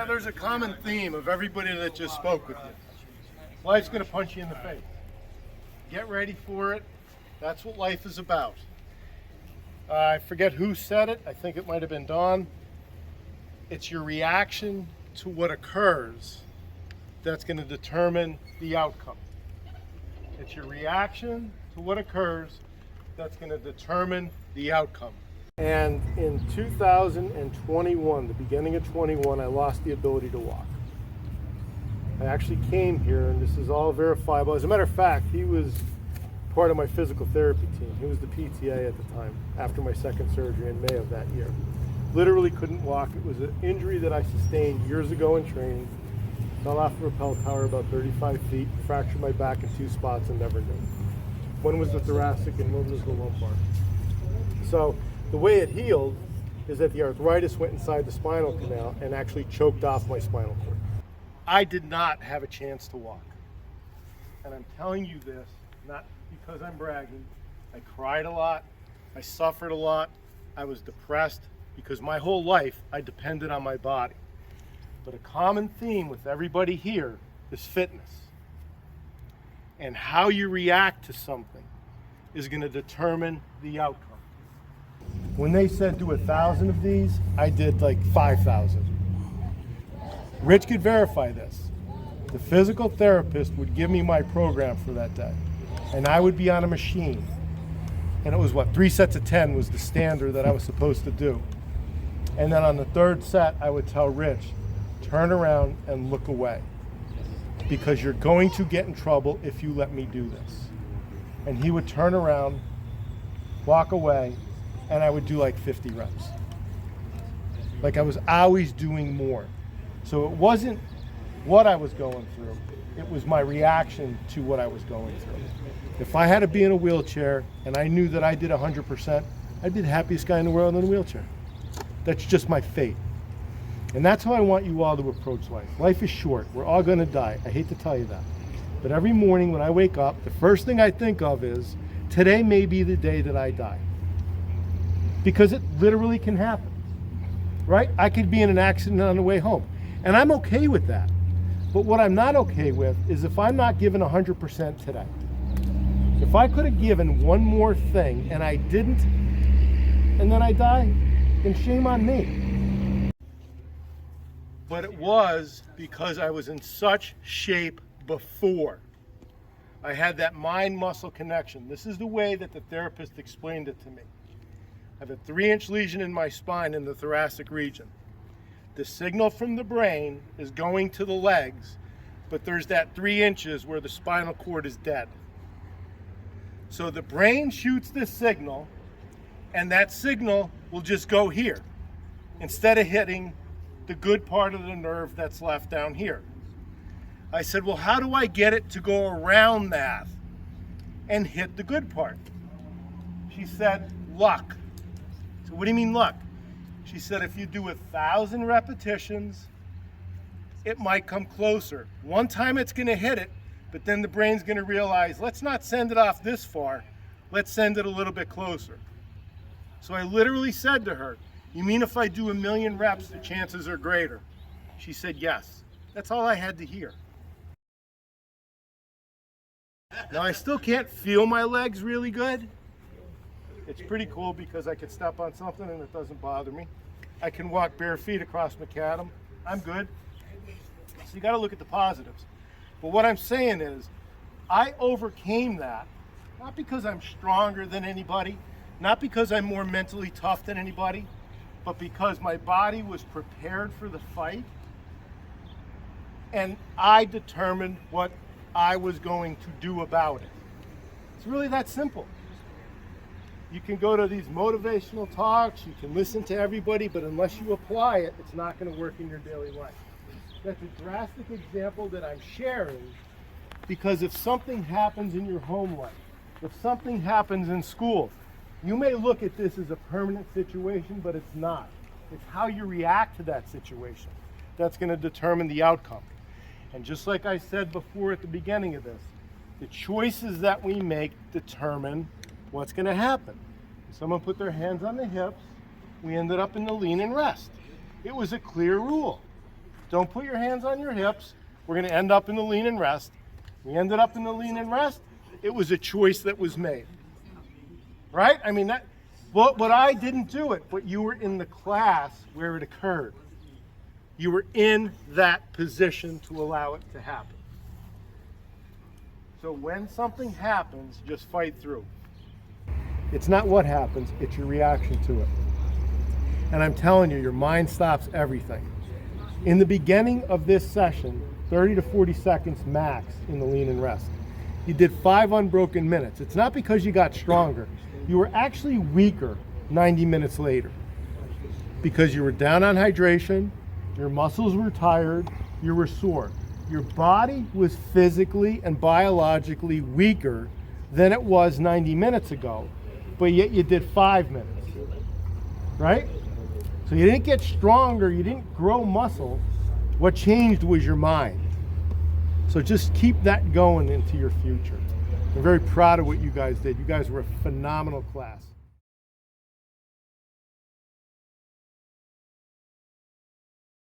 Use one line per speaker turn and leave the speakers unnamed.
There's a common theme of everybody that just spoke with you. Life's going to punch you in the face. Get ready for it. That's what life is about. I forget who said it. I think it might have been Don. It's your reaction to what occurs that's going to determine the outcome. It's your reaction to what occurs that's going to determine the outcome. And in 2021, the beginning of 21, I lost the ability to walk. I actually came here, and this is all verifiable. As a matter of fact, he was part of my physical therapy team. He was the PTA at the time, after my second surgery in May of that year. Literally couldn't walk. It was an injury that I sustained years ago in training. Fell off a rappel tower about 35 feet, fractured my back in 2 spots and never knew. One was the thoracic and one was the lumbar. So the way it healed is that the arthritis went inside the spinal canal and actually choked off my spinal cord. I did not have a chance to walk. And I'm telling you this, not because I'm bragging. I cried a lot. I suffered a lot. I was depressed because my whole life I depended on my body. But a common theme with everybody here is fitness. And how you react to something is going to determine the outcome. When they said do 1,000 of these, I did like 5,000. Rich could verify this. The physical therapist would give me my program for that day, and I would be on a machine. And it was 3 sets of 10 was the standard that I was supposed to do. And then on the 3rd set, I would tell Rich, turn around and look away, because you're going to get in trouble if you let me do this. And he would turn around, walk away, and I would do like 50 reps. Like I was always doing more. So it wasn't what I was going through, it was my reaction to what I was going through. If I had to be in a wheelchair and I knew that I did 100%, I'd be the happiest guy in the world in a wheelchair. That's just my fate. And that's how I want you all to approach life. Life is short. We're all going to die. I hate to tell you that. But every morning when I wake up, the first thing I think of is, today may be the day that I die. Because it literally can happen, right? I could be in an accident on the way home. And I'm okay with that. But what I'm not okay with is if I'm not given 100% today. If I could have given one more thing and I didn't, and then I die, then shame on me. But it was because I was in such shape before. I had that mind-muscle connection. This is the way that the therapist explained it to me. I have a 3-inch lesion in my spine in the thoracic region. The signal from the brain is going to the legs, but there's that 3 inches where the spinal cord is dead. So the brain shoots this signal, and that signal will just go here instead of hitting the good part of the nerve that's left down here. I said, well, how do I get it to go around that and hit the good part? She said, luck. So what do you mean luck? She said, if you do 1,000 repetitions, it might come closer. One time it's going to hit it, but then the brain's going to realize, let's not send it off this far. Let's send it a little bit closer. So I literally said to her, you mean if I do 1,000,000 reps, the chances are greater? She said, yes. That's all I had to hear. Now I still can't feel my legs really good. It's pretty cool because I can step on something and it doesn't bother me. I can walk bare feet across macadam. I'm good. So you got to look at the positives. But what I'm saying is, I overcame that, not because I'm stronger than anybody, not because I'm more mentally tough than anybody, but because my body was prepared for the fight, and I determined what I was going to do about it. It's really that simple. You can go to these motivational talks, you can listen to everybody, but unless you apply it, it's not going to work in your daily life. That's a drastic example that I'm sharing, because if something happens in your home life, if something happens in school, you may look at this as a permanent situation, but it's not. It's how you react to that situation that's going to determine the outcome. And just like I said before at the beginning of this, the choices that we make determine what's going to happen. Someone put their hands on the hips, we ended up in the lean and rest. It was a clear rule. Don't put your hands on your hips. We're going to end up in the lean and rest. We ended up in the lean and rest. It was a choice that was made. Right? I mean, but I didn't do it, but you were in the class where it occurred. You were in that position to allow it to happen. So when something happens, just fight through. It's not what happens, it's your reaction to it. And I'm telling you, your mind stops everything. In the beginning of this session, 30 to 40 seconds max in the lean and rest. You did 5 unbroken minutes. It's not because you got stronger. You were actually weaker 90 minutes later because you were down on hydration, your muscles were tired, you were sore. Your body was physically and biologically weaker than it was 90 minutes ago, but yet you did 5 minutes, right? So you didn't get stronger, you didn't grow muscle. What changed was your mind. So just keep that going into your future. I'm very proud of what you guys did. You guys were a phenomenal class.